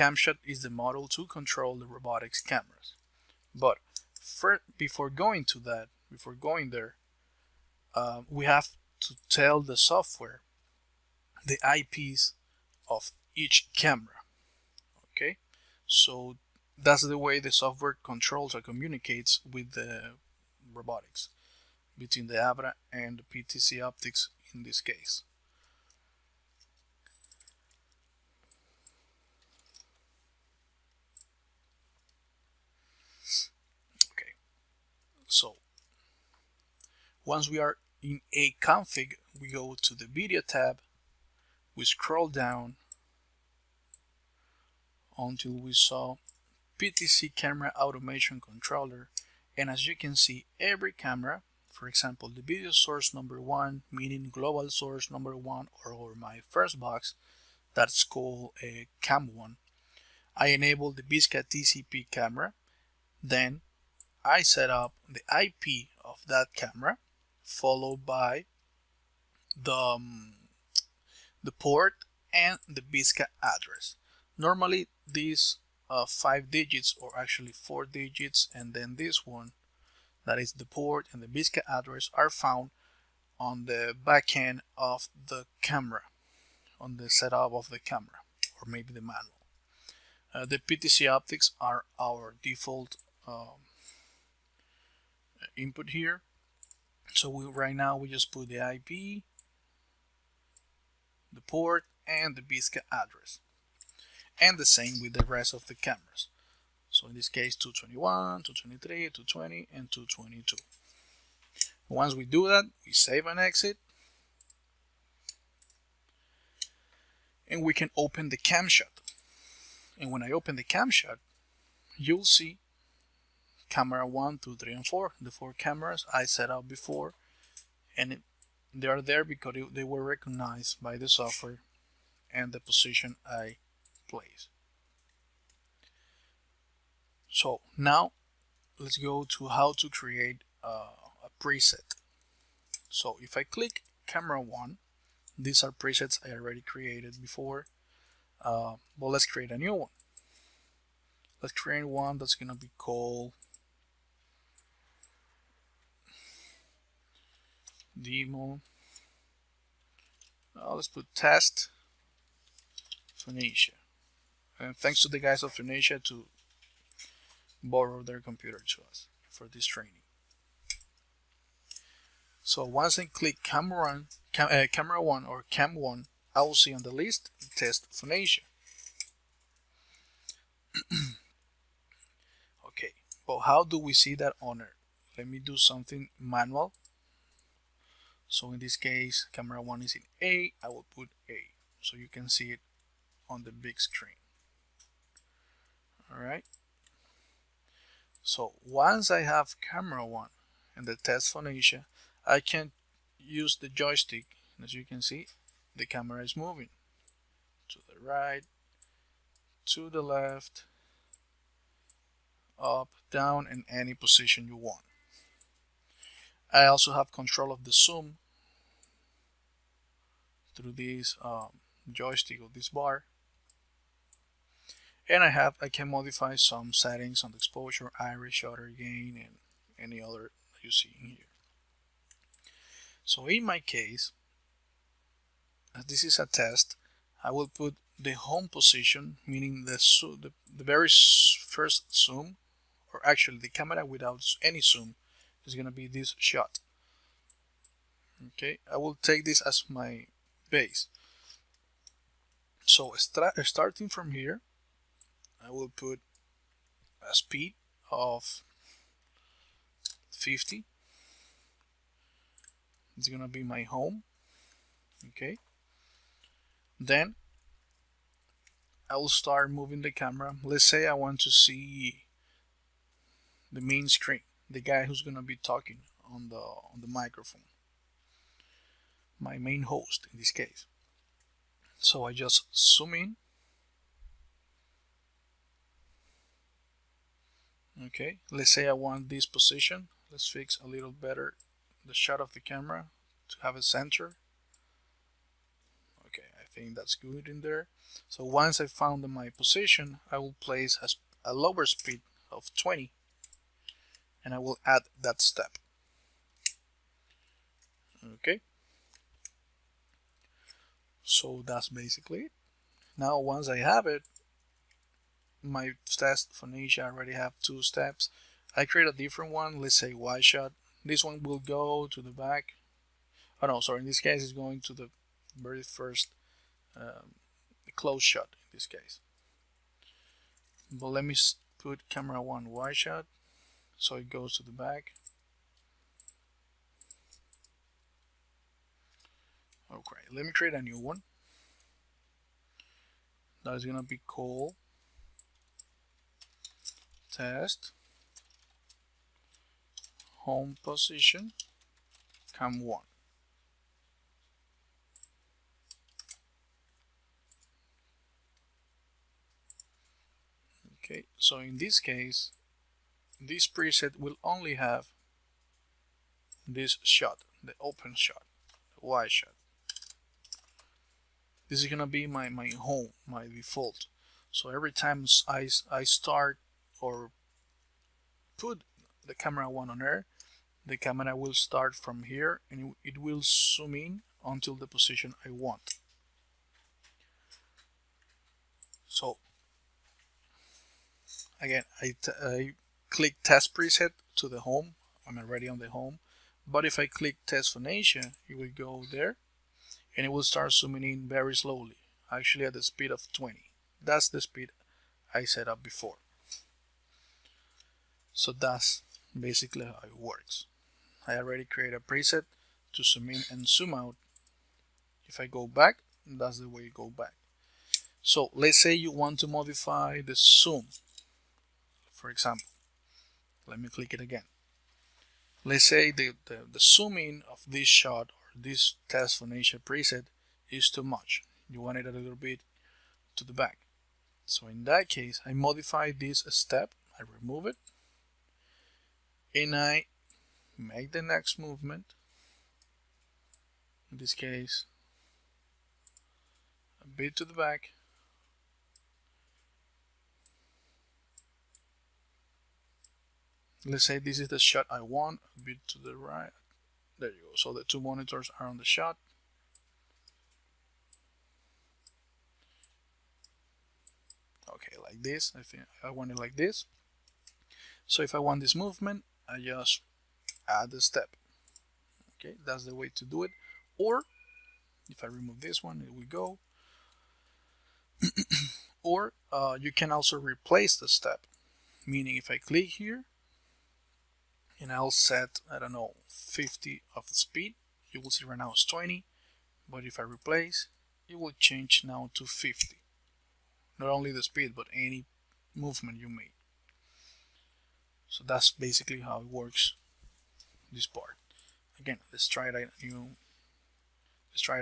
CamShot is the model to control the robotics cameras. But before going there, we have to tell the software the IPs of each camera. Okay, so that's the way the software controls or communicates with the robotics between the AVRA and the PTC optics in this case. Okay, so once we are in a config, we go to the video tab, we scroll down until we saw PTC camera automation controller, and as you can see, every camera, for example the video source number 1, meaning global source number 1, or my first box that's called a cam1, I enable the Vizca TCP camera, then I set up the IP of that camera followed by the port and the Vizca address. Normally these 5 digits, or actually 4 digits, and then this one, that is the port and the Vizca address, are found on the back end of the camera, on the setup of the camera, or maybe the manual. The PTC optics are our default input here. So right now we just put the IP, the port, and the Vizca address, and the same with the rest of the cameras. So in this case 221, 223, 220, and 222. Once we do that, we save and exit, and we can open the CamShot. And when I open the CamShot, you'll see camera 1, 2, 3, and 4, the 4 cameras I set up before, and they are there because they were recognized by the software and the position I place. So now let's go to how to create a preset. So if I click camera 1, these are presets I already created before, but let's create a new one. Let's create one that's gonna be called demo. Let's put test Phoenicia, and thanks to the guys of Phoenicia to borrow their computer to us for this training. So once I click camera 1 or cam 1, I will see on the list test Phoenicia. Okay, but how do we see that on it? Let me do something manual. So in this case, camera 1 is in A, I will put A so you can see it on the big screen. Alright, so once I have camera 1 and the test Phoenicia, I can use the joystick, and as you can see, the camera is moving to the right, to the left, up, down, in any position you want. I also have control of the zoom through this joystick or this bar, and I can modify some settings on the exposure, iris, shutter gain, and any other that you see in here. So in my case, as this is a test, I will put the home position, meaning the very first zoom, or actually the camera without any zoom, is going to be this shot. Okay, I will take this as my base. So starting from here, I will put a speed of 50. It's gonna be my home. Okay, then I will start moving the camera. Let's say I want to see the main screen, the guy who's gonna be talking on the microphone, my main host in this case. So I just zoom in. Okay, let's say I want this position. Let's fix a little better the shot of the camera to have a center. Okay, I think that's good in there. So once I found my position, I will place a lower speed of 20 and I will add that step. Okay, so that's basically it. Now once I have it, my test Phonesia already have 2 steps. I create a different one, let's say wide shot. This one will go to the back. Oh no, sorry, in this case it's going to the very first close shot in this case. But let me put camera 1 wide shot so it goes to the back. Okay, let me create a new one. That is gonna be called test home position cam 1. Okay, so in this case, this preset will only have this shot, the open shot, the wide shot. This is gonna be my home, my default. So every time I start or put the camera 1 on air, the camera will start from here and it will zoom in until the position I want. So again, I click test preset to the home. I'm already on the home. But if I click test Phonesia, it will go there and it will start zooming in very slowly, actually at the speed of 20. That's the speed I set up before. So that's basically how it works. I already created a preset to zoom in and zoom out. If I go back, that's the way you go back. So let's say you want to modify the zoom, for example. Let me click it again. Let's say the zooming of this shot or this test Phonesia preset is too much. You want it a little bit to the back. So in that case, I modify this step, I remove it, and I make the next movement. In this case, a bit to the back. Let's say this is the shot I want, a bit to the right. There you go. So the 2 monitors are on the shot. Okay, like this. I think I want it like this. So if I want this movement, I just add the step. Okay, that's the way to do it. Or if I remove this one, it will go. Or you can also replace the step. Meaning if I click here and I'll set, I don't know, 50 of the speed, you will see right now it's 20. But if I replace, it will change now to 50. Not only the speed, but any movement you make. So that's basically how it works, this part. Again, let's try it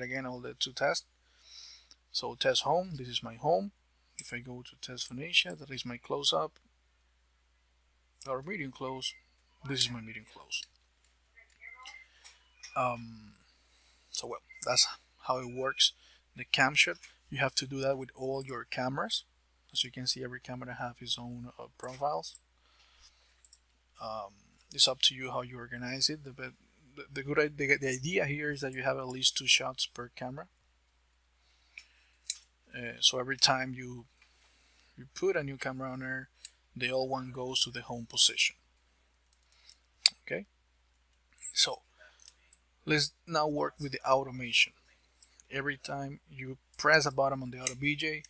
again, all the 2 tests. So test home, this is my home. If I go to test Phonesia, that is my close up. Or medium close, this is my medium close. So well, that's how it works. The CamShot, you have to do that with all your cameras. As you can see, every camera have its own profiles. It's up to you how you organize it. The idea here is that you have at least 2 shots per camera. So every time you put a new camera on there, the old one goes to the home position. Okay, so let's now work with the automation. Every time you press a button on the auto BJ,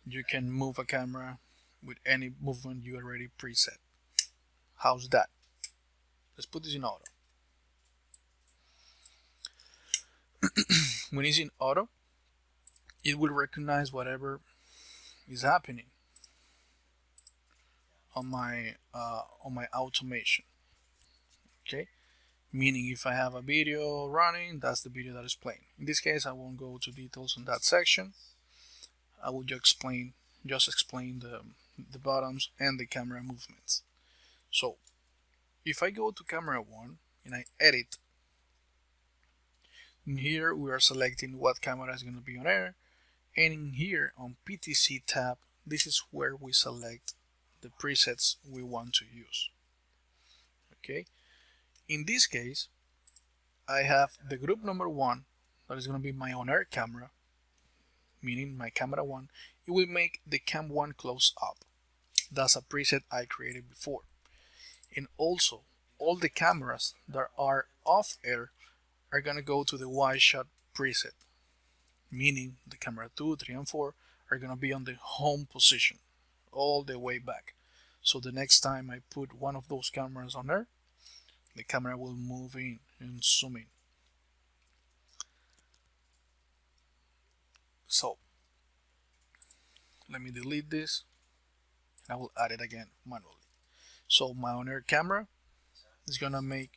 you can move a camera with any movement you already preset. How's that? Let's put this in auto. When it's in auto, it will recognize whatever is happening on my automation. Okay, meaning if I have a video running, that's the video that is playing. In this case, I won't go to details on that section. I will just explain the buttons and the camera movements. So if I go to camera 1 and I edit, in here we are selecting what camera is going to be on air, And in here on PTC tab, this is where we select the presets we want to use. Okay, in this case, I have the group number 1, that is going to be my on-air camera, meaning my camera 1. It will make the cam 1 close up. That's a preset I created before. And also, all the cameras that are off air are going to go to the wide shot preset, meaning the camera 2, 3, and 4 are going to be on the home position all the way back. So the next time I put one of those cameras on air, the camera will move in and zoom in. So let me delete this and I will add it again manually. So my on-air camera is gonna make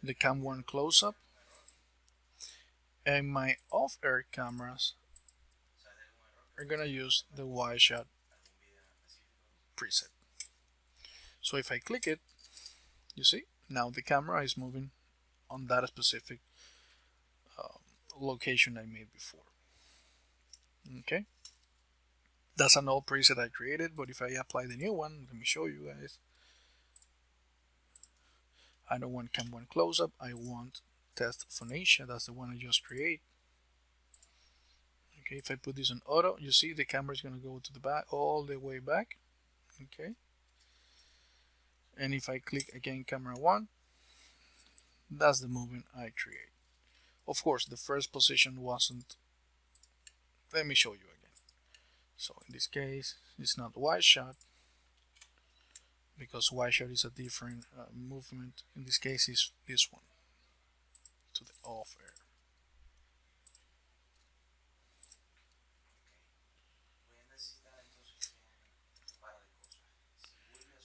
the cam 1 close up, and my off-air cameras are gonna use the wide shot preset. So if I click it, you see now the camera is moving on that specific location I made before. Okay, that's an old preset I created, but if I apply the new one, let me show you guys. I don't want cam 1 close up, I want test Phoenicia, that's the one I just created. Okay, if I put this on auto, you see the camera is going to go to the back, all the way back. Okay, and if I click again camera 1, that's the movement I create. Of course, the first position wasn't. Let me show you again. So in this case, it's not wide shot, because wide shot is a different movement. In this case, is this one to the off air.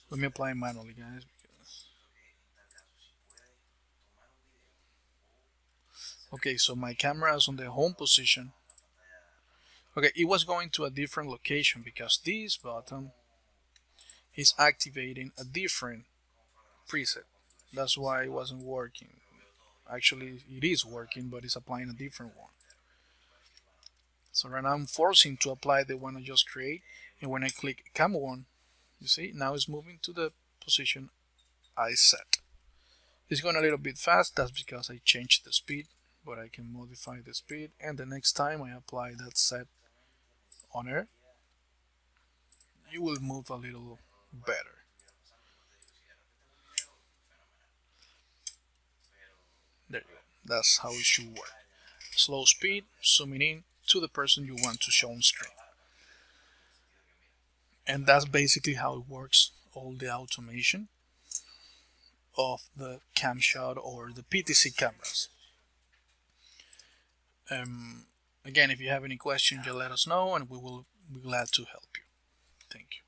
Let me apply manually, guys. Okay, so my camera is on the home position. Okay, it was going to a different location because this button is activating a different preset. That's why it wasn't working. Actually, it is working, but it's applying a different one. So right now I'm forcing to apply the one I just created, and when I click cam 1, you see now it's moving to the position I set. It's going a little bit fast, that's because I changed the speed, but I can modify the speed, and the next time I apply that set on air, you will move a little better. There you go. That's how it should work. Slow speed, zooming in to the person you want to show on screen. And that's basically how it works, all the automation of the CamShot or the PTC cameras. Again, if you have any questions, just let us know and we will be glad to help you. Thank you.